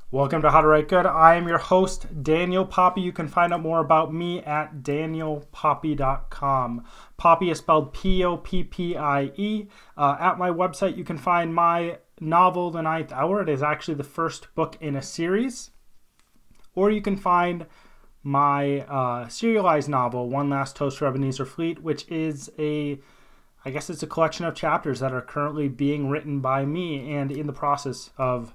Welcome to How to Write Good. I am your host, Daniel Poppy. You can find out more about me at danielpoppy.com. Poppy is spelled P-O-P-P-I-E. At my website, you can find my novel, The Ninth Hour. It is actually the first book in a series. Or you can find my serialized novel, One Last Toast for Ebenezer Fleet, which is I guess it's a collection of chapters that are currently being written by me and in the process of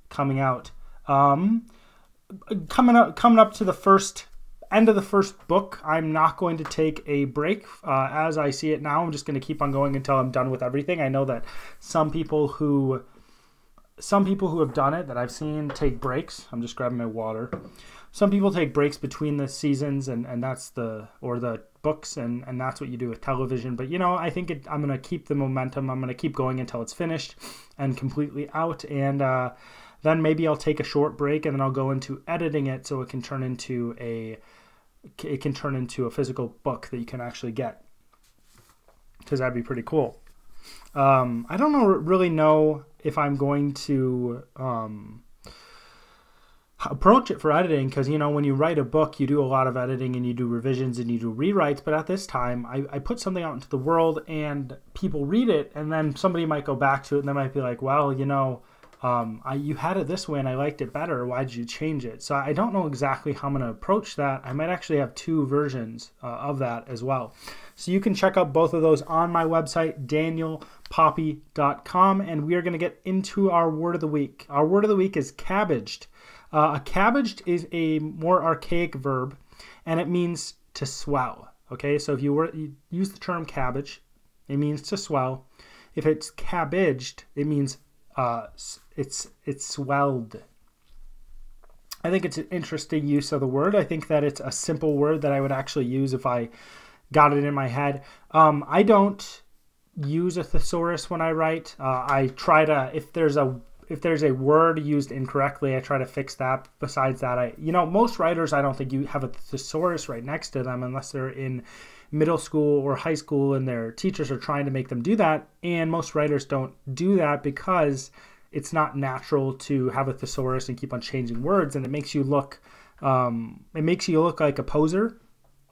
coming out. Coming up to the end of the first book, I'm not going to take a break. As I see it now, I'm just going to keep on going until I'm done with everything. I know that some people who have done it that I've seen take breaks. I'm just grabbing my water. Some people take breaks between the seasons, and that's the books, and that's what you do with television. But I think I'm going to keep the momentum. I'm going to keep going until it's finished and completely out, and then maybe I'll take a short break, and then I'll go into editing it so it can turn into a physical book that you can actually get, because that'd be pretty cool. I don't really know if I'm going to approach it for editing, because when you write a book, you do a lot of editing and you do revisions and you do rewrites. But at this time, I put something out into the world and people read it, and then somebody might go back to it and they might be like, well, you had it this way and I liked it better. Why did you change it? So I don't know exactly how I'm going to approach that. I might actually have two versions of that as well. So you can check out both of those on my website, danielpoppy.com, and we are going to get into our word of the week. Our word of the week is cabbaged. Cabbaged is a more archaic verb, and it means to swell. Okay, so if you use the term cabbage, it means to swell. If it's cabbaged, it means it's swelled. I think it's an interesting use of the word. I think that it's a simple word that I would actually use if I got it in my head. I don't use a thesaurus when I write. I try to, if there's a word used incorrectly, I try to fix that. Besides that, most writers, I don't think you have a thesaurus right next to them unless they're in middle school or high school and their teachers are trying to make them do that. And most writers don't do that because it's not natural to have a thesaurus and keep on changing words, and it makes you look like a poser,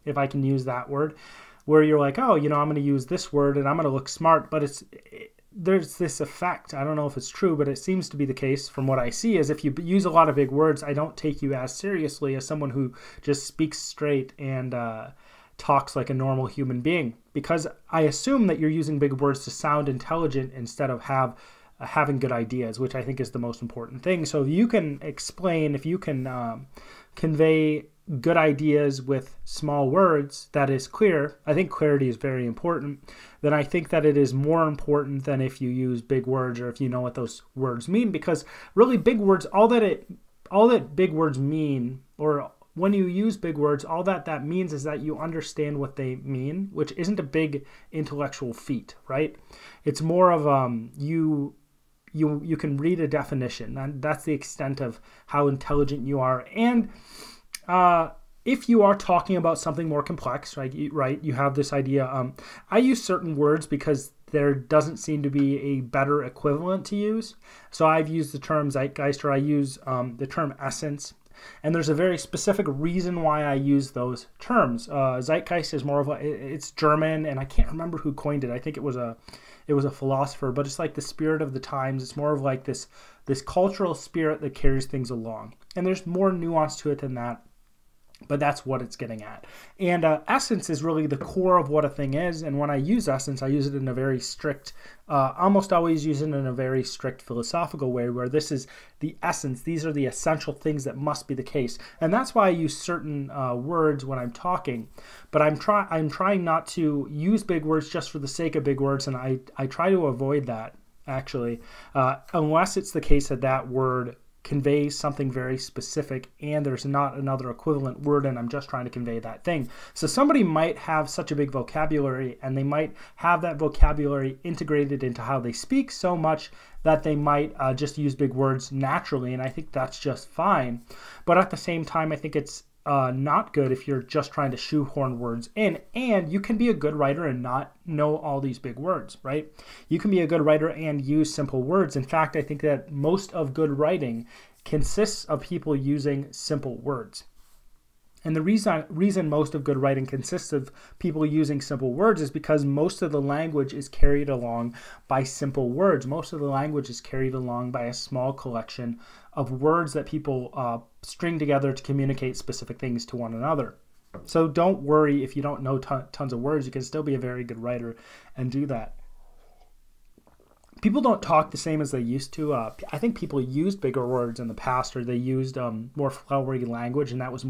if I can use that word, where you're like, oh, I'm going to use this word and I'm going to look smart, but there's this effect. I don't know if it's true, but it seems to be the case from what I see, is if you use a lot of big words, I don't take you as seriously as someone who just speaks straight and talks like a normal human being, because I assume that you're using big words to sound intelligent instead of having good ideas, which I think is the most important thing. So if you can convey good ideas with small words that is clear, I think clarity is very important, then I think that it is more important than if you use big words or if you know what those words mean, because really big words, all that big words mean, or when you use big words, all that means is that you understand what they mean, which isn't a big intellectual feat, right? It's more of you can read a definition, and that's the extent of how intelligent you are. And if you are talking about something more complex, right, you have this idea. I use certain words because there doesn't seem to be a better equivalent to use. So I've used the term zeitgeist, or I use the term essence. And there's a very specific reason why I use those terms. Zeitgeist is more of it's German, and I can't remember who coined it. I think it was a philosopher, but it's like the spirit of the times. It's more of like this cultural spirit that carries things along. And there's more nuance to it than that, but that's what it's getting at. And essence is really the core of what a thing is. And when I use essence, I use it in a very strict, almost always use it in a very strict philosophical way, where this is the essence. These are the essential things that must be the case. And that's why I use certain words when I'm talking. But I'm trying not to use big words just for the sake of big words. And I try to avoid that, actually, unless it's the case that word conveys something very specific and there's not another equivalent word and I'm just trying to convey that thing. So somebody might have such a big vocabulary, and they might have that vocabulary integrated into how they speak so much that they might just use big words naturally, and I think that's just fine. But at the same time, I think it's not good if you're just trying to shoehorn words in. And you can be a good writer and not know all these big words, right? You can be a good writer and use simple words. In fact, I think that most of good writing consists of people using simple words. And the reason most of good writing consists of people using simple words is because most of the language is carried along by simple words. Most of the language is carried along by a small collection of words that people string together to communicate specific things to one another. So don't worry if you don't know tons of words. You can still be a very good writer and do that. People don't talk the same as they used to. I think people used bigger words in the past, or they used more flowery language, and that was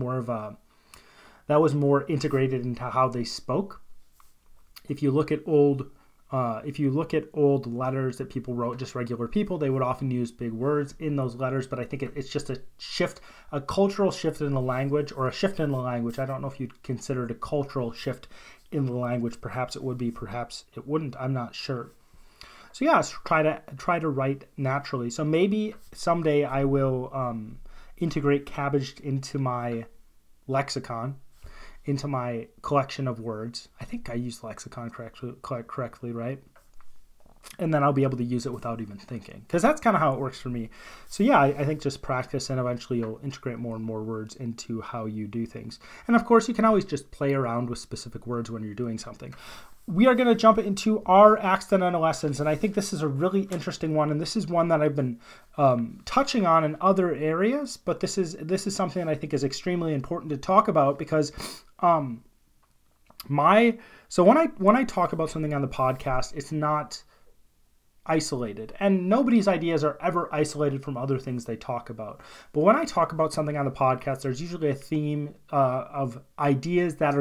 more integrated into how they spoke. If you look at old letters that people wrote, just regular people, they would often use big words in those letters. But I think it's just a shift, a cultural shift in the language, or a shift in the language. I don't know if you'd consider it a cultural shift in the language. Perhaps it would be, perhaps it wouldn't. I'm not sure. So yeah, try to write naturally. So maybe someday I will integrate cabbage into my lexicon, into my collection of words. I think I used lexicon correctly, right? And then I'll be able to use it without even thinking, because that's kind of how it works for me. So yeah, I think just practice, and eventually you'll integrate more and more words into how you do things. And of course, you can always just play around with specific words when you're doing something. We are going to jump into our accidental lessons, and I think this is a really interesting one, and this is one that I've been touching on in other areas, but this is something that I think is extremely important to talk about, because when I talk about something on the podcast, it's not isolated, and nobody's ideas are ever isolated from other things they talk about. But when I talk about something on the podcast, there's usually a theme of ideas that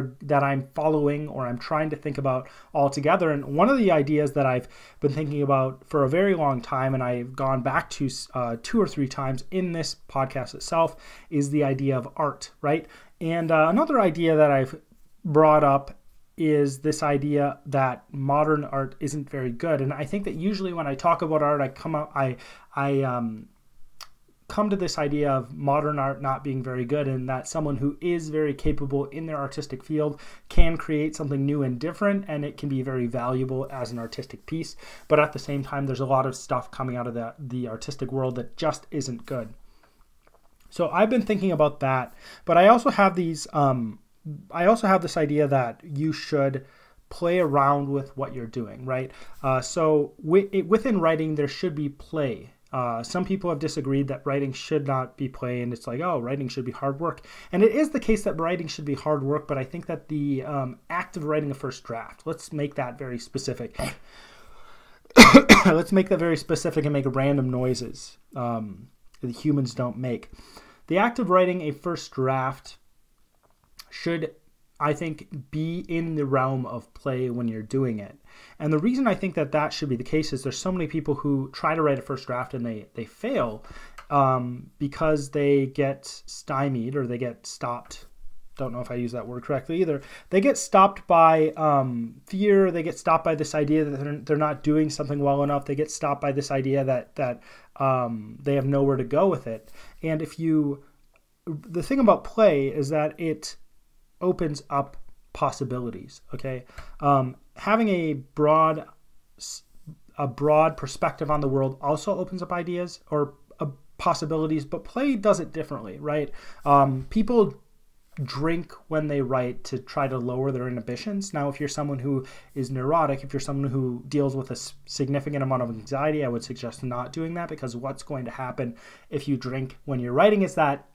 I'm following, or I'm trying to think about all together. And one of the ideas that I've been thinking about for a very long time, and I've gone back to 2 or 3 times in this podcast itself, is the idea of art, right? And another idea that I've brought up is this idea that modern art isn't very good. And I think that usually when I talk about art, I come to this idea of modern art not being very good, and that someone who is very capable in their artistic field can create something new and different, and it can be very valuable as an artistic piece. But at the same time, there's a lot of stuff coming out of the artistic world that just isn't good. So I've been thinking about that, but I also have this idea that you should play around with what you're doing, right? So within writing, there should be play. Some people have disagreed that writing should not be play, and it's like, oh, writing should be hard work. And it is the case that writing should be hard work, but I think that the act of writing a first draft, let's make that very specific. Let's make that very specific and make random noises that humans don't make. The act of writing a first draft should, I think, be in the realm of play when you're doing it. And the reason I think that should be the case is there's so many people who try to write a first draft and they fail because they get stymied, or they get stopped. Don't know if I use that word correctly either. They get stopped by fear. They get stopped by this idea that they're not doing something well enough. They get stopped by this idea that they have nowhere to go with it. And the thing about play is that it opens up possibilities. Okay, having a broad perspective on the world also opens up ideas or possibilities, but play does it differently, right? People drink when they write to try to lower their inhibitions. Now, if you're someone who is neurotic, if you're someone who deals with a significant amount of anxiety, I would suggest not doing that, because what's going to happen if you drink when you're writing is that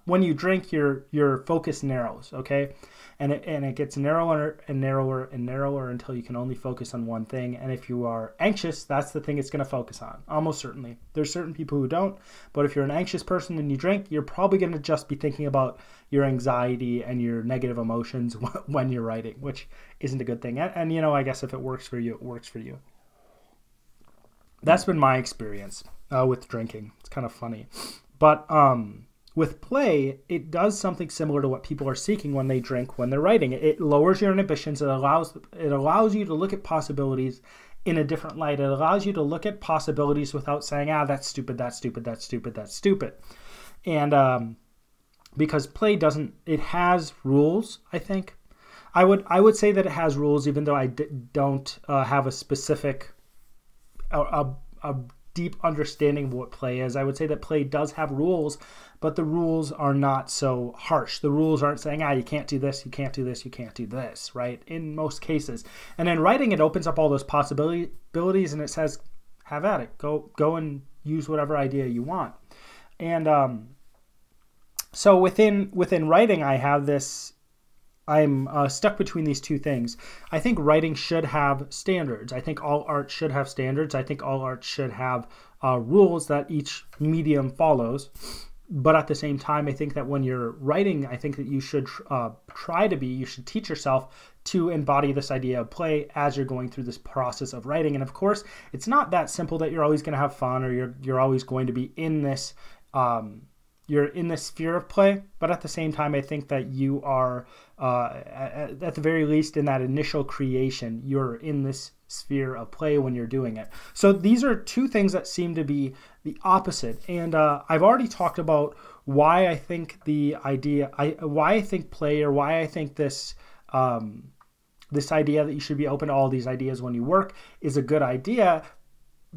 when you drink, your focus narrows, okay? And it gets narrower and narrower and narrower until you can only focus on one thing. And if you are anxious, that's the thing it's going to focus on, almost certainly. There's certain people who don't, but if you're an anxious person and you drink, you're probably going to just be thinking about your anxiety and your negative emotions when you're writing, which isn't a good thing. And I guess if it works for you, it works for you. That's been my experience with drinking. It's kind of funny. But with play, it does something similar to what people are seeking when they drink, when they're writing. It lowers your inhibitions. It allows you to look at possibilities in a different light. It allows you to look at possibilities without saying, that's stupid, that's stupid, that's stupid, that's stupid. And because play doesn't, it has rules, I think. I would say that it has rules, even though I don't have a specific, a deep understanding of what play is. I would say that play does have rules, but the rules are not so harsh. The rules aren't saying, you can't do this, you can't do this, you can't do this, right? In most cases. And in writing, it opens up all those possibilities, and it says, have at it. Go and use whatever idea you want. And so within writing, I have this, I'm stuck between these two things. I think writing should have standards. I think all art should have standards. I think all art should have rules that each medium follows. But at the same time, I think that when you're writing, I think that you should you should teach yourself to embody this idea of play as you're going through this process of writing. And of course, it's not that simple that you're always going to have fun, or you're always going to be in this you're in this sphere of play. But at the same time, I think that you are, at the very least, in that initial creation, you're in this sphere of play when you're doing it. So these are two things that seem to be the opposite. And I've already talked about why I think why I think play, or why I think this this idea that you should be open to all these ideas when you work is a good idea.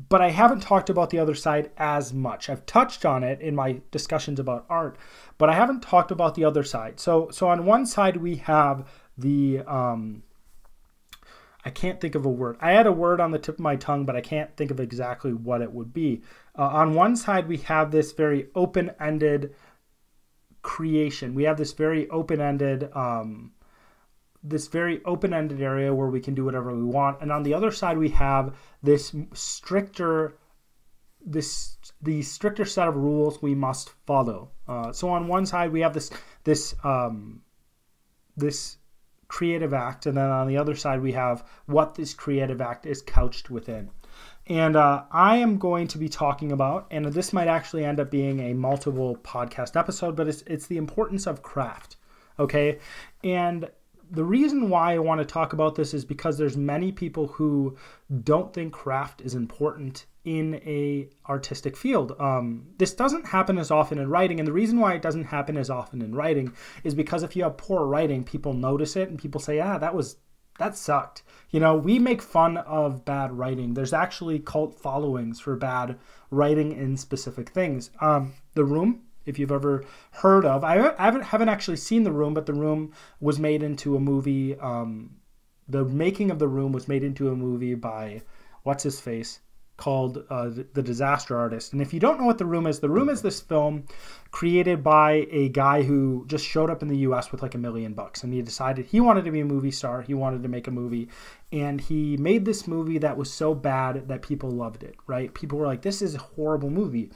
But I haven't talked about the other side as much. I've touched on it in my discussions about art, but I haven't talked about the other side. So on one side we have the, I can't think of a word. I had a word on the tip of my tongue, but I can't think of exactly what it would be. On one side we have this very open-ended creation. We have this very open-ended area where we can do whatever we want. And on the other side, we have the stricter set of rules we must follow. So on one side, we have this creative act, and then on the other side, we have what this creative act is couched within. And I am going to be talking about, and this might actually end up being a multiple podcast episode, but it's the importance of craft. Okay, and the reason why I want to talk about this is because there's many people who don't think craft is important in a artistic field. This doesn't happen as often in writing, and the reason why it doesn't happen as often in writing is because if you have poor writing, people notice it and people say, that sucked. You know, we make fun of bad writing. There's actually cult followings for bad writing in specific things. The Room, if you've ever heard of, I haven't actually seen The Room, but The Room was made into a movie. The making of The Room was made into a movie by what's his face, called The Disaster Artist. And if you don't know what The Room is this film created by a guy who just showed up in the US with like $1 million, and he decided he wanted to be a movie star. He wanted to make a movie, and he made this movie that was so bad that people loved it, right? People were like, this is a horrible movie.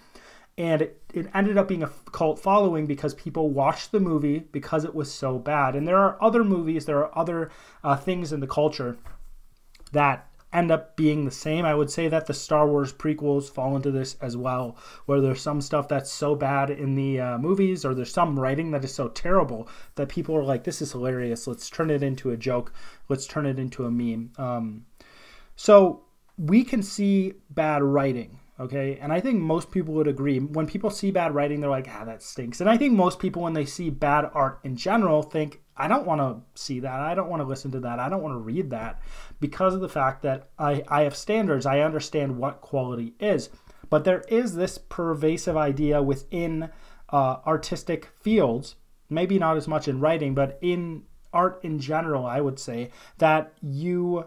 And it ended up being a cult following because people watched the movie because it was so bad. And there are other movies, there are other things in the culture that end up being the same. I would say that the Star Wars prequels fall into this as well, where there's some stuff that's so bad in the movies, or there's some writing that is so terrible that people are like, this is hilarious. Let's turn it into a joke. Let's turn it into a meme. So we can see bad writing. Okay, and I think most people would agree. When people see bad writing, they're like, that stinks. And I think most people, when they see bad art in general, think, I don't want to see that. I don't want to listen to that. I don't want to read that, because of the fact that I have standards. I understand what quality is. But there is this pervasive idea within artistic fields, maybe not as much in writing, but in art in general, I would say, that you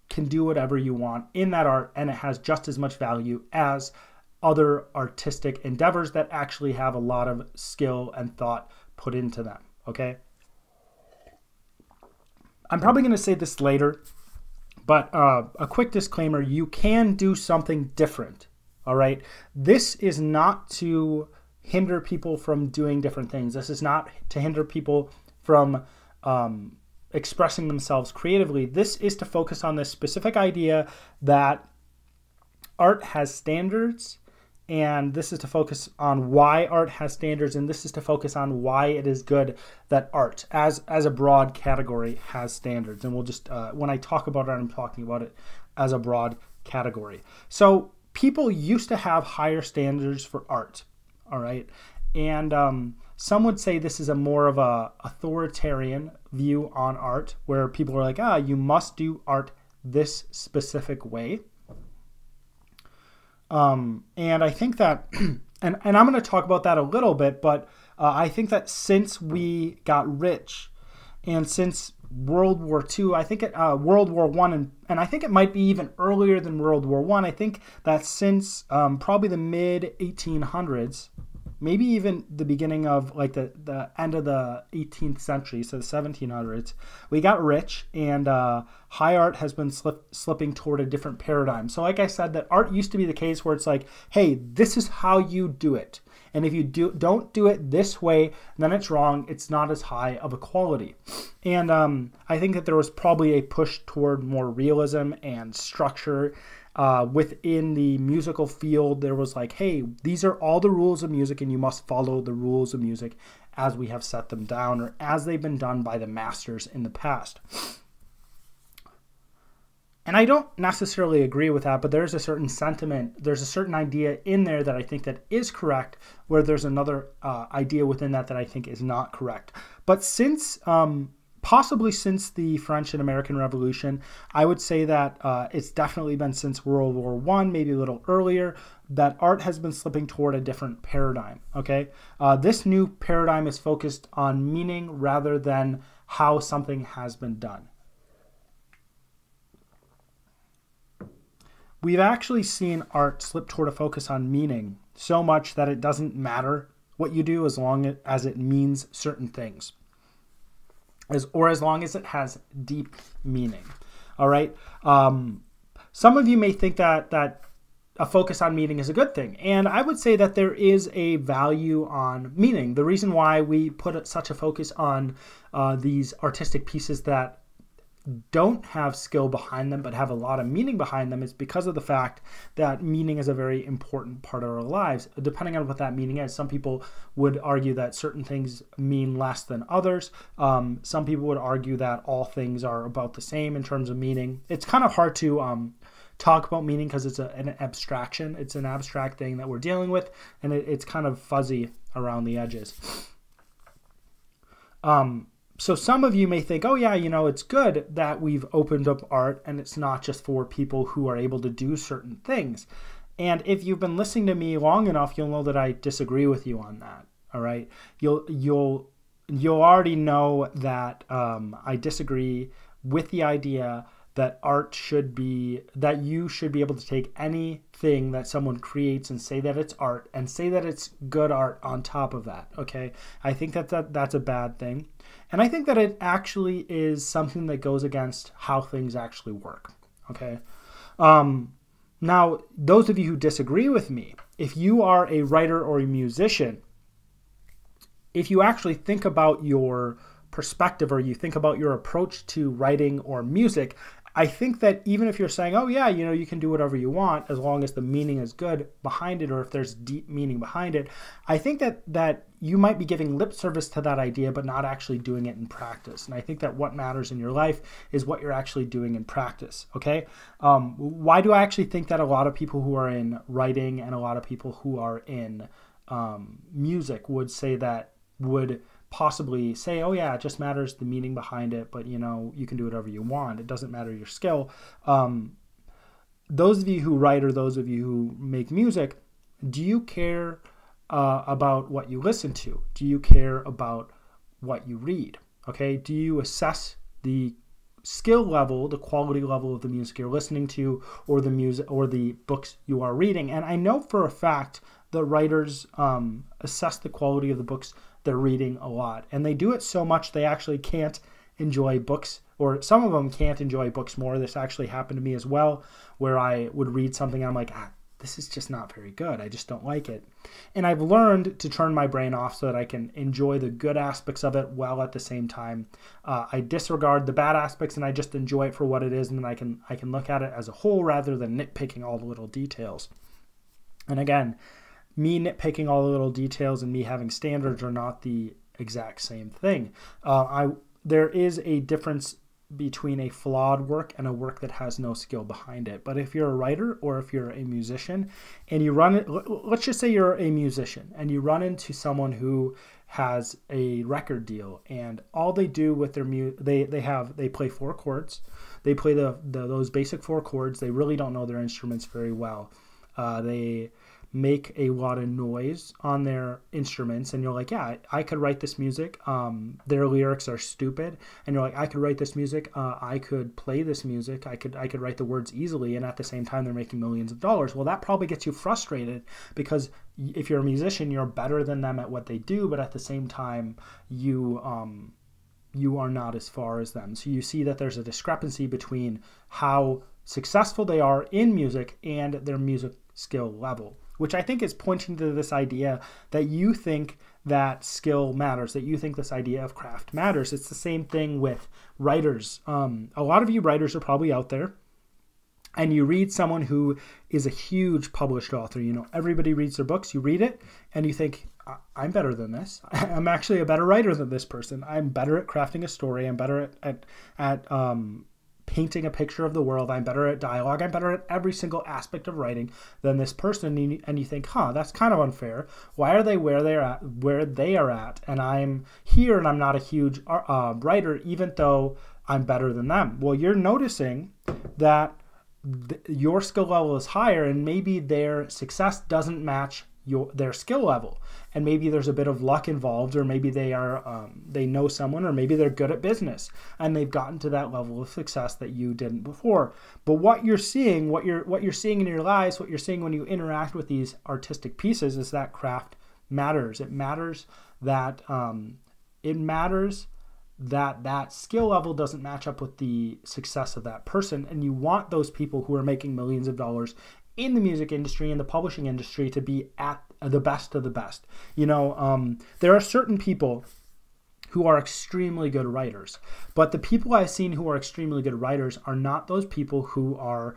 can do whatever you want in that art, and it has just as much value as other artistic endeavors that actually have a lot of skill and thought put into them. Okay, I'm probably going to say this later, but a quick disclaimer: you can do something different. All right, this is not to hinder people from doing different things. This is not to hinder people from expressing themselves creatively. This is to focus on this specific idea that art has standards, and this is to focus on why art has standards, and this is to focus on why it is good that art, as a broad category, has standards. And we'll just, when I talk about it, I'm talking about it as a broad category. So people used to have higher standards for art, all right? And some would say this is a more of a authoritarian view on art, where people are like, you must do art this specific way. And I think that, and I'm going to talk about that a little bit, but I think that since we got rich and since World War II, I think World War I, and I think it might be even earlier than World War I. I think that since probably the mid 1800s, maybe even the beginning of like the end of the 18th century, so the 1700s, we got rich, and high art has been slipping toward a different paradigm. So like I said, that art used to be the case where it's like, hey, this is how you do it. And if you don't do it this way, then it's wrong. It's not as high of a quality. And I think that there was probably a push toward more realism and structure within the musical field. There was like, hey, these are all the rules of music, and you must follow the rules of music as we have set them down, or as they've been done by the masters in the past. And I don't necessarily agree with that, but there's a certain sentiment, there's a certain idea in there that I think that is correct, where there's another idea within that I think is not correct. But since, possibly since the French and American Revolution, I would say that it's definitely been since World War I, maybe a little earlier, that art has been slipping toward a different paradigm, okay? This new paradigm is focused on meaning rather than how something has been done. We've actually seen art slip toward a focus on meaning so much that it doesn't matter what you do as long as it means certain things, or as long as it has deep meaning. All right. Some of you may think that a focus on meaning is a good thing, and I would say that there is a value on meaning. The reason why we put such a focus on these artistic pieces that don't have skill behind them but have a lot of meaning behind them is because of the fact that meaning is a very important part of our lives. Depending on what that meaning is, some people would argue that certain things mean less than others. Some people would argue that all things are about the same in terms of meaning. It's kind of hard to talk about meaning because it's an abstraction. It's an abstract thing that we're dealing with, and it's kind of fuzzy around the edges. So some of you may think, oh yeah, it's good that we've opened up art and it's not just for people who are able to do certain things. And if you've been listening to me long enough, you'll know that I disagree with you on that. All right. You'll already know that I disagree with the idea that you should be able to take anything that someone creates and say that it's art and say that it's good art on top of that. Okay. I think that's a bad thing. And I think that it actually is something that goes against how things actually work. Okay. Now, those of you who disagree with me, if you are a writer or a musician, if you actually think about your perspective or you think about your approach to writing or music, I think that even if you're saying, oh yeah, you can do whatever you want as long as the meaning is good behind it, or if there's deep meaning behind it, I think that you might be giving lip service to that idea but not actually doing it in practice. And I think that what matters in your life is what you're actually doing in practice, okay? Why do I actually think that a lot of people who are in writing and a lot of people who are in music would possibly say, oh yeah, it just matters the meaning behind it, but you can do whatever you want. It doesn't matter your skill. Those of you who write or those of you who make music, do you care about what you listen to? Do you care about what you read? Okay, do you assess the skill level, the quality level of the music you're listening to, or the music or the books you are reading? And I know for a fact that writers assess the quality of the books they're reading a lot, and they do it so much they actually can't enjoy books, or some of them can't enjoy books more. This actually happened to me as well, where I would read something and I'm like, this is just not very good. I just don't like it. And I've learned to turn my brain off so that I can enjoy the good aspects of it while at the same time I disregard the bad aspects and I just enjoy it for what it is, and then I can look at it as a whole rather than nitpicking all the little details. And again, me nitpicking all the little details and me having standards are not the exact same thing. There is a difference between a flawed work and a work that has no skill behind it. But if you're a writer or if you're a musician and you run it, let's just say you're a musician and you run into someone who has a record deal and all they do with their they play four chords. They play those basic four chords. They really don't know their instruments very well. They make a lot of noise on their instruments, and you're like, yeah, I could write this music. Their lyrics are stupid, and you're like, I could write this music. I could play this music. I could write the words easily, and at the same time, they're making millions of dollars. Well, that probably gets you frustrated because if you're a musician, you're better than them at what they do, but at the same time, you are not as far as them. So you see that there's a discrepancy between how successful they are in music and their music skill level, which I think is pointing to this idea that you think that skill matters, that you think this idea of craft matters. It's the same thing with writers. A lot of you writers are probably out there, and you read someone who is a huge published author. You know, everybody reads their books. You read it, and you think, I'm better than this. I'm actually a better writer than this person. I'm better at crafting a story. I'm better at painting a picture of the world. I'm better at dialogue. I'm better at every single aspect of writing than this person. And you think, that's kind of unfair. Why are they where they are at? And I'm here and I'm not a huge writer, even though I'm better than them. Well, you're noticing that your skill level is higher, and maybe their success doesn't match their skill level, and maybe there's a bit of luck involved, or maybe they know someone, or maybe they're good at business and they've gotten to that level of success that you didn't before. But what you're seeing in your lives, what you're seeing when you interact with these artistic pieces is that craft matters. It matters that that skill level doesn't match up with the success of that person, and you want those people who are making millions of dollars in the music industry and the publishing industry to be at the best of the best. You know, there are certain people who are extremely good writers, but the people I've seen who are extremely good writers are not those people who are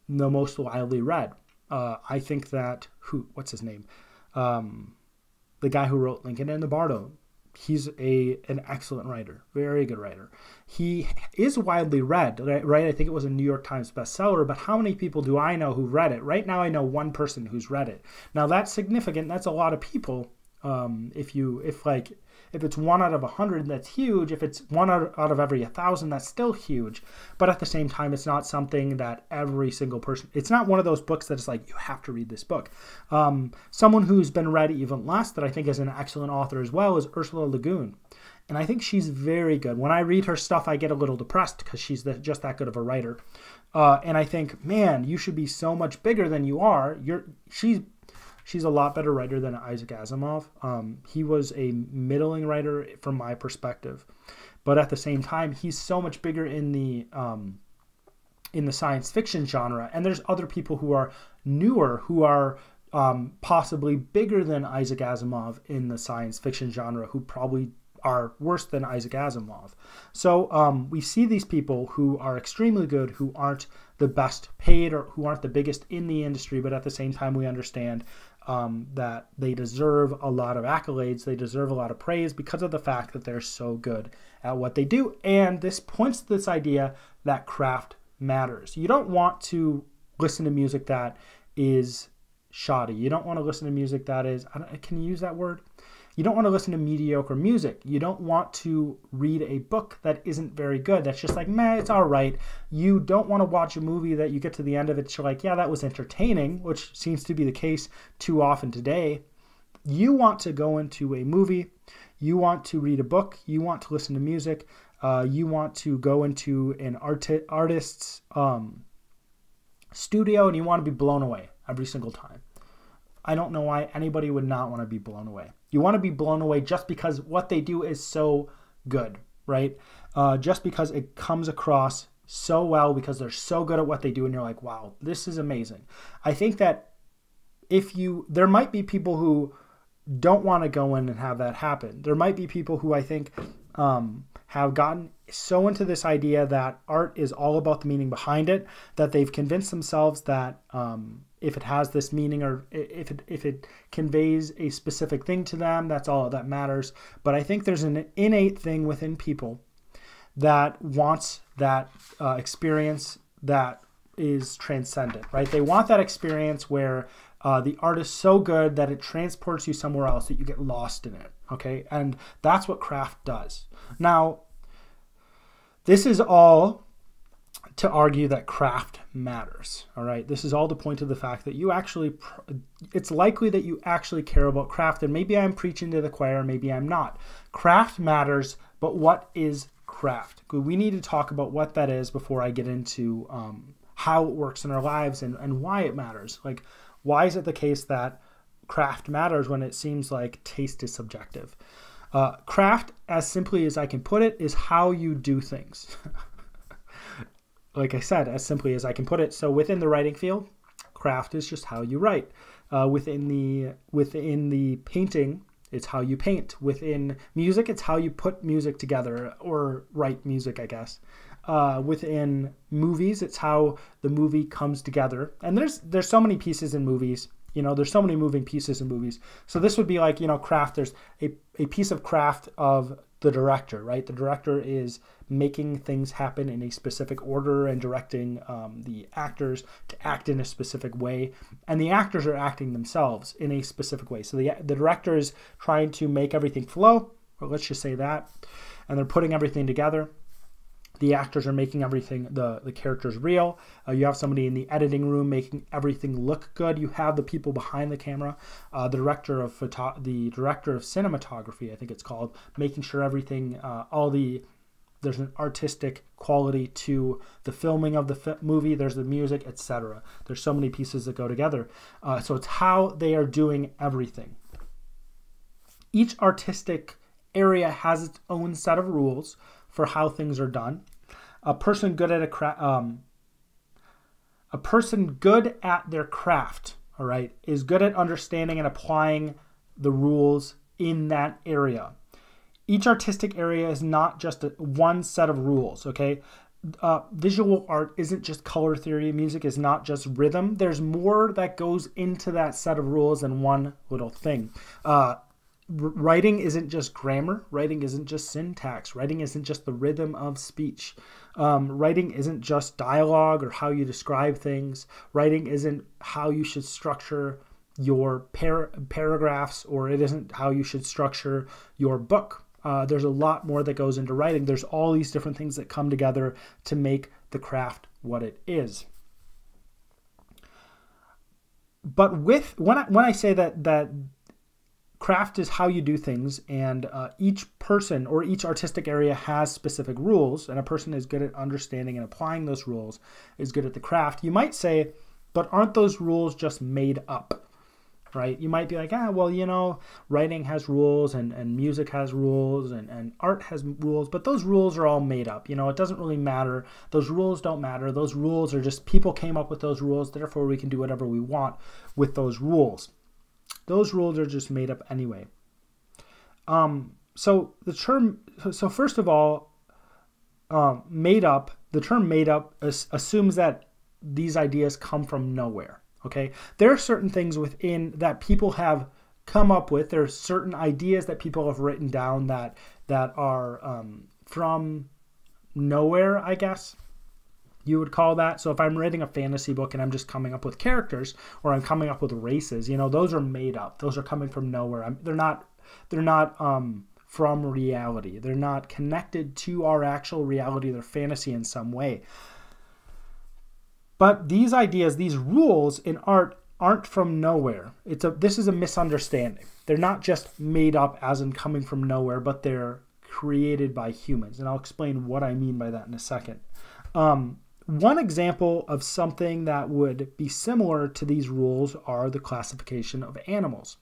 the most widely read. I think that what's his name? The guy who wrote Lincoln and the Bardo. He's an excellent writer, very good writer. He is widely read, right? I think it was a New York Times bestseller, but how many people do I know who read it? Right now I know one person who's read it. Now that's significant. That's a lot of people. If it's 1 out of 100, that's huge. If it's 1 out of every 1,000, that's still huge. But at the same time, it's not something that every single person, it's not one of those books that it's like, you have to read this book. Someone who's been read even less that I think is an excellent author as well is Ursula Le Guin. And I think she's very good. When I read her stuff, I get a little depressed because she's just that good of a writer. And I think, man, you should be so much bigger than you are. She's a lot better writer than Isaac Asimov. He was a middling writer from my perspective, but at the same time, he's so much bigger in the science fiction genre. And there's other people who are newer, who are possibly bigger than Isaac Asimov in the science fiction genre, who probably are worse than Isaac Asimov. So we see these people who are extremely good, who aren't the best paid or who aren't the biggest in the industry, but at the same time we understand that they deserve a lot of accolades, they deserve a lot of praise because of the fact that they're so good at what they do. And this points to this idea that craft matters. You don't want to listen to music that is shoddy. You don't want to listen to music that is, can you use that word? You don't want to listen to mediocre music. You don't want to read a book that isn't very good. That's just like, meh, it's all right. You don't want to watch a movie that you get to the end of it, you're like, yeah, that was entertaining, which seems to be the case too often today. You want to go into a movie. You want to read a book. You want to listen to music. You want to go into an artist's studio, and you want to be blown away every single time. I don't know why anybody would not want to be blown away. You want to be blown away just because what they do is so good, right? Just because it comes across so well, because they're so good at what they do, and you're like, wow, this is amazing. I think that there might be people who don't want to go in and have that happen. There might be people who I think have gotten so into this idea that art is all about the meaning behind it, that they've convinced themselves that if it has this meaning, or if it conveys a specific thing to them, that's all that matters. But I think there's an innate thing within people that wants that experience that is transcendent, right? They want that experience where the art is so good that it transports you somewhere else, that you get lost in it, okay? And that's what craft does. Now, this is all to argue that craft matters, all right? This is all to point to the fact that you actually, it's likely that you actually care about craft, and maybe I'm preaching to the choir, maybe I'm not. Craft matters, but what is craft? We need to talk about what that is before I get into how it works in our lives and why it matters. Like, why is it the case that craft matters when it seems like taste is subjective? Craft, as simply as I can put it, is how you do things. Like I said, as simply as I can put it. So within the writing field, craft is just how you write. Within the painting, it's how you paint. Within music, it's how you put music together or write music, I guess. Within movies, it's how the movie comes together. And there's so many pieces in movies. There's so many moving pieces in movies. So this would be like, craft. There's a piece of craft of the director, right? The director is making things happen in a specific order and directing the actors to act in a specific way. And the actors are acting themselves in a specific way. So the director is trying to make everything flow, or let's just say that, and they're putting everything together. The actors are making everything, the characters real. You have somebody in the editing room making everything look good. You have the people behind the camera, the director of cinematography, I think it's called, making sure everything, there's an artistic quality to the filming of the movie. There's the music, etc. There's so many pieces that go together. So it's how they are doing everything. Each artistic area has its own set of rules for how things are done. A person good at their craft, all right, is good at understanding and applying the rules in that area. Each artistic area is not just one set of rules, okay? Visual art isn't just color theory. Music is not just rhythm. There's more that goes into that set of rules than one little thing. Writing isn't just grammar. Writing isn't just syntax. Writing isn't just the rhythm of speech. Writing isn't just dialogue or how you describe things. Writing isn't how you should structure your paragraphs, or it isn't how you should structure your book. There's a lot more that goes into writing. There's all these different things that come together to make the craft what it is. But when I say that craft is how you do things, and each person or each artistic area has specific rules, and a person is good at understanding and applying those rules, is good at the craft. You might say, but aren't those rules just made up, right? You might be like, writing has rules and music has rules and art has rules, but those rules are all made up. It doesn't really matter. Those rules don't matter. Those rules are just people came up with those rules, therefore we can do whatever we want with those rules. Those rules are just made up anyway. So first of all, made up, the term made up assumes that these ideas come from nowhere, okay? There are certain things within that people have come up with. There are certain ideas that people have written down that are from nowhere, I guess you would call that. So if I'm writing a fantasy book and I'm just coming up with characters, or I'm coming up with races, those are made up. Those are coming from nowhere. They're not from reality. They're not connected to our actual reality. They're fantasy in some way. But these ideas, these rules in art aren't from nowhere. This is a misunderstanding. They're not just made up as in coming from nowhere, but they're created by humans. And I'll explain what I mean by that in a second. One example of something that would be similar to these rules are the classification of animals.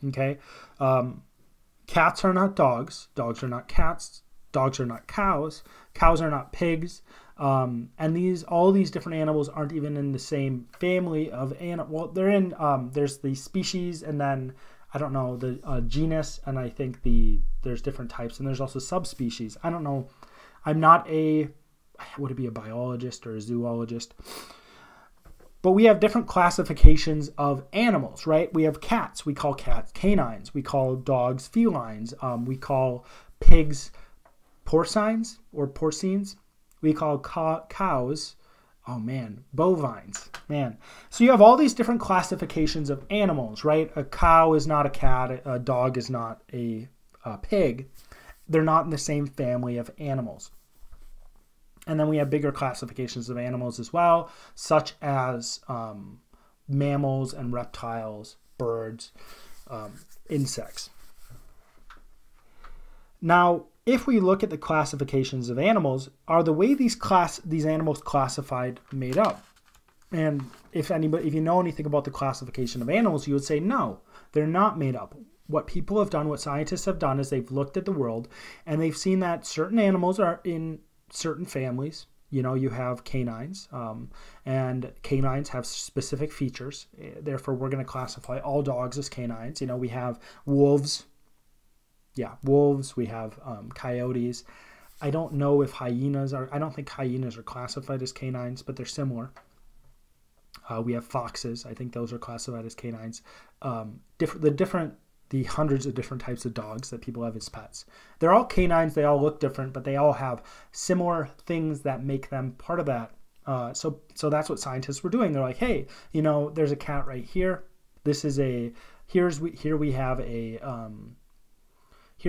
Okay? Cats are not dogs. Dogs are not cats. Dogs are not cows. Cows are not pigs. And all these different animals aren't even in the same family of animals. Well, they're in, there's the species, and then, I don't know, the genus, and I think there's different types, and there's also subspecies. I don't know. I'm not would it be a biologist or a zoologist? But we have different classifications of animals, right? We have cats. We call cats canines. We call dogs felines. We call pigs porcines or porcines. We call cows, oh man, bovines, man. So you have all these different classifications of animals, right? A cow is not a cat. A dog is not a pig. They're not in the same family of animals. And then we have bigger classifications of animals as well, such as mammals and reptiles, birds, insects. Now, if we look at the classifications of animals, are the way these animals classified made up? And if you know anything about the classification of animals, you would say no, they're not made up. What people have done, what scientists have done, is they've looked at the world and they've seen that certain animals are in certain families. You know, you have canines, and canines have specific features. Therefore, we're going to classify all dogs as canines. You know, we have wolves. Yeah, wolves. We have coyotes. I don't know if hyenas are. I don't think hyenas are classified as canines, but they're similar. We have foxes. I think those are classified as canines. The hundreds of different types of dogs that people have as pets. They're all canines. They all look different, but they all have similar things that make them part of that. So that's what scientists were doing. They're like, hey, you know, there's a cat right here. Here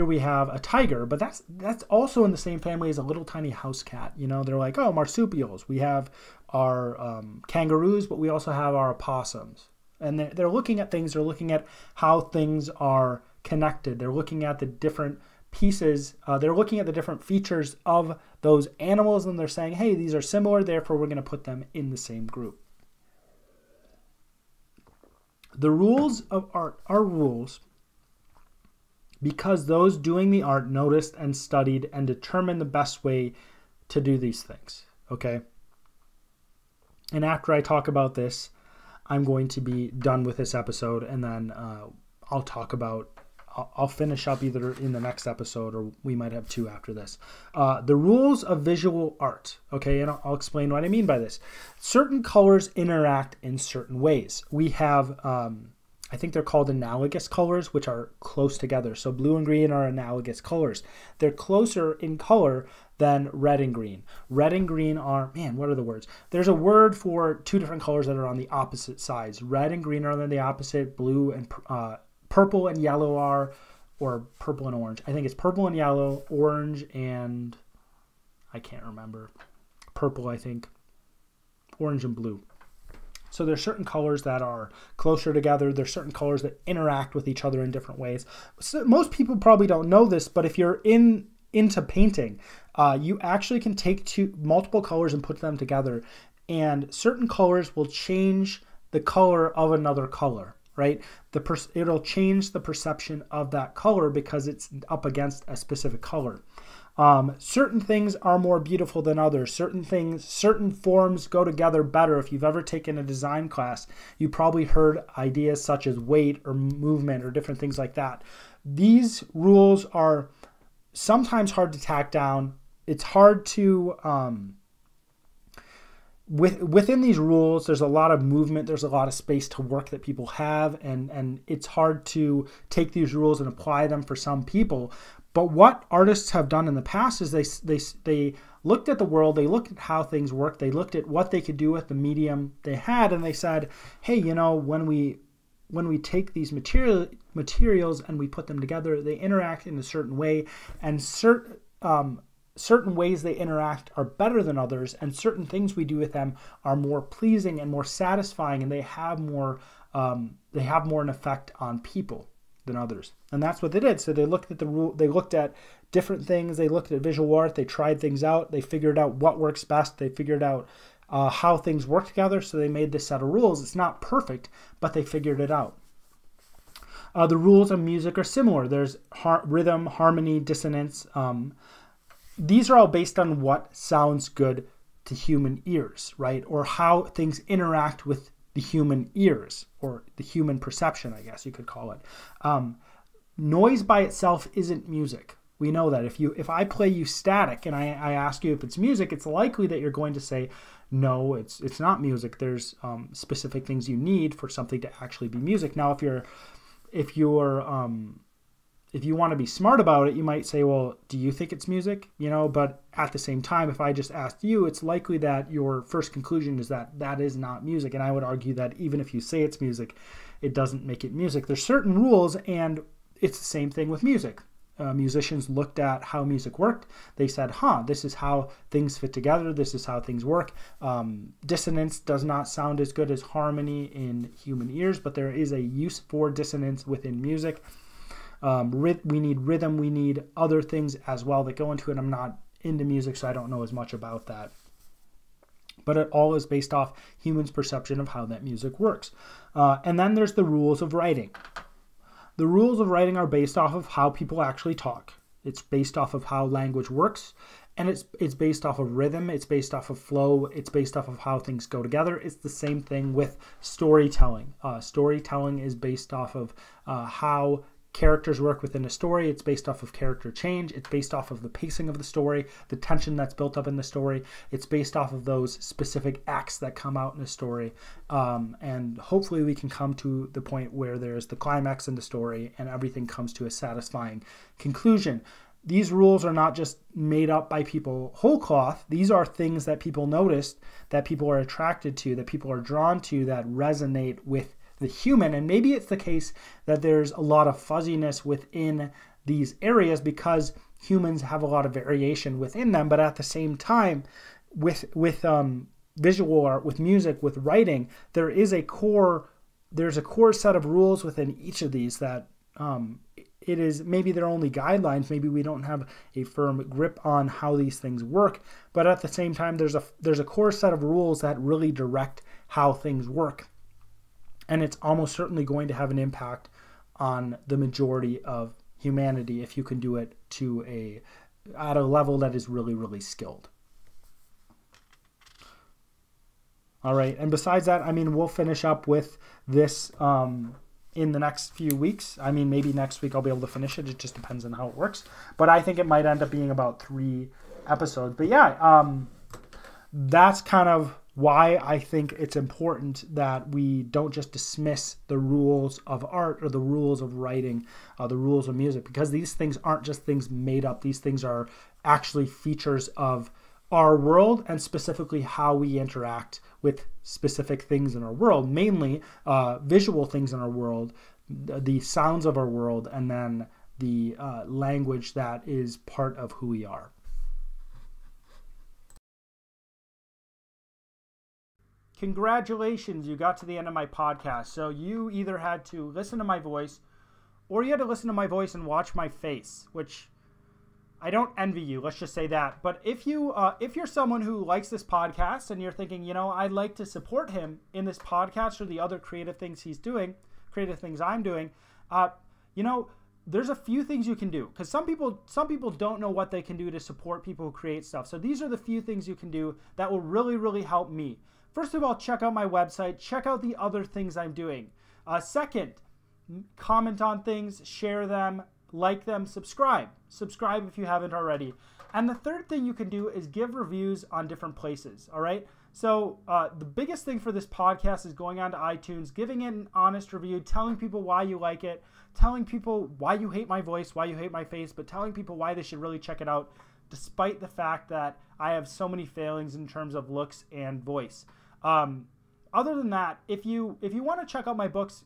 we have a tiger, but that's also in the same family as a little tiny house cat. You know, they're like, oh, marsupials. We have our kangaroos, but we also have our opossums. And they're looking at things. They're looking at how things are connected. They're looking at the different pieces. They're looking at the different features of those animals, and they're saying, hey, these are similar, therefore we're going to put them in the same group. The rules of art are rules because those doing the art noticed and studied and determined the best way to do these things. Okay? And after I talk about this, I'm going to be done with this episode, and then I'll finish up either in the next episode, or we might have two after this. The rules of visual art. Okay, and I'll explain what I mean by this. Certain colors interact in certain ways. We have, I think they're called analogous colors, which are close together. So blue and green are analogous colors. They're closer in color than red and green. Red and green are, man, what are the words? There's a word for two different colors that are on the opposite sides. Red and green are on the opposite. Blue and purple and yellow are, or purple and orange. I think it's purple and yellow, orange and, I can't remember. Purple, I think. Orange and blue. So there's certain colors that are closer together. There's certain colors that interact with each other in different ways. So most people probably don't know this, but if you're into painting, you actually can take multiple colors and put them together, and certain colors will change the color of another color, right? It'll change the perception of that color because it's up against a specific color. Certain things are more beautiful than others. Certain forms go together better. If you've ever taken a design class, you probably heard ideas such as weight or movement or different things like that. These rules are sometimes hard to tack down. It's hard to, within these rules, there's a lot of movement. There's a lot of space to work that people have, and it's hard to take these rules and apply them for some people. But what artists have done in the past is they looked at the world, they looked at how things work, they looked at what they could do with the medium they had, and they said, hey, you know, when we take these materials and we put them together, they interact in a certain way, and certain ways they interact are better than others, and certain things we do with them are more pleasing and more satisfying, and they have more an effect on people than others. And that's what they did. So they looked at they looked at different things, they looked at visual art, they tried things out, they figured out what works best, they figured out how things work together, so they made this set of rules. It's not perfect, but they figured it out. The rules of music are similar. There's rhythm, harmony, dissonance. These are all based on what sounds good to human ears, right? Or how things interact with the human ears, or the human perception, I guess you could call it. Noise by itself isn't music. We know that. If I play you static and I ask you if it's music, it's likely that you're going to say, no, it's not music. There's specific things you need for something to actually be music. Now, if if you want to be smart about it, you might say, well, do you think it's music? You know, but at the same time, if I just asked you, it's likely that your first conclusion is that that is not music. And I would argue that even if you say it's music, it doesn't make it music. There's certain rules, and it's the same thing with music. Musicians looked at how music worked. They said, this is how things fit together. This is how things work. Dissonance does not sound as good as harmony in human ears, but there is a use for dissonance within music. We need rhythm. We need other things as well that go into it. I'm not into music, so I don't know as much about that. But it all is based off humans' perception of how that music works. And then there's the rules of writing. The rules of writing are based off of how people actually talk. It's based off of how language works, and it's based off of rhythm. It's based off of flow. It's based off of how things go together. It's the same thing with storytelling. Storytelling is based off of how characters work within a story. It's based off of character change. It's based off of the pacing of the story, the tension that's built up in the story. It's based off of those specific acts that come out in the story. And hopefully we can come to the point where there's the climax in the story and everything comes to a satisfying conclusion. These rules are not just made up by people whole cloth. These are things that people noticed, that people are attracted to, that people are drawn to, that resonate with the human. And maybe it's the case that there's a lot of fuzziness within these areas because humans have a lot of variation within them. But at the same time, with visual art, with music, with writing, there's a core set of rules within each of these that it is, maybe they're only guidelines. Maybe we don't have a firm grip on how these things work. But at the same time, there's a core set of rules that really direct how things work. And it's almost certainly going to have an impact on the majority of humanity if you can do it at a level that is really, really skilled. All right. And besides that, I mean, we'll finish up with this in the next few weeks. I mean, maybe next week I'll be able to finish it. It just depends on how it works. But I think it might end up being about 3 episodes. But yeah, that's kind of why I think it's important that we don't just dismiss the rules of art or the rules of writing, the rules of music, because these things aren't just things made up. These things are actually features of our world and specifically how we interact with specific things in our world, mainly visual things in our world, the sounds of our world, and then the language that is part of who we are. Congratulations, you got to the end of my podcast. So you either had to listen to my voice or you had to listen to my voice and watch my face, which I don't envy you. Let's just say that. But if you're someone who likes this podcast and you're thinking, you know, I'd like to support him in this podcast or the other creative things he's doing, creative things I'm doing, you know, there's a few things you can do, because some people don't know what they can do to support people who create stuff. So these are the few things you can do that will really, really help me. First of all, check out my website. Check out the other things I'm doing. Second, comment on things, share them, like them, subscribe. Subscribe if you haven't already. And the third thing you can do is give reviews on different places, all right? So the biggest thing for this podcast is going on to iTunes, giving it an honest review, telling people why you like it, telling people why you hate my voice, why you hate my face, but telling people why they should really check it out, despite the fact that I have so many failings in terms of looks and voice. Other than that, if you want to check out my books,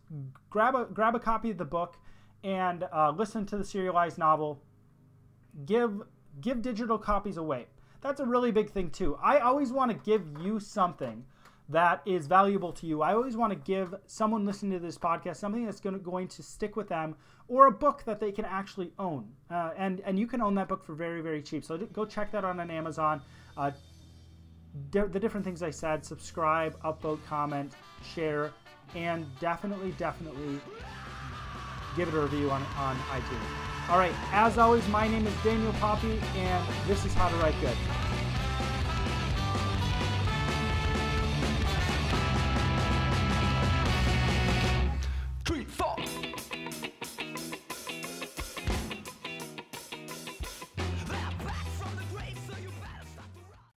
grab a copy of the book and listen to the serialized novel. Give digital copies away. That's a really big thing too. I always want to give you something that is valuable to you. I always want to give someone listening to this podcast something that's going to stick with them, or a book that they can actually own. And you can own that book for very, very cheap. So go check that out on Amazon. The different things I said: subscribe, upvote, comment, share, and definitely give it a review on iTunes. All right, as always, my name is Daniel Poppy, and this is How to Write Good.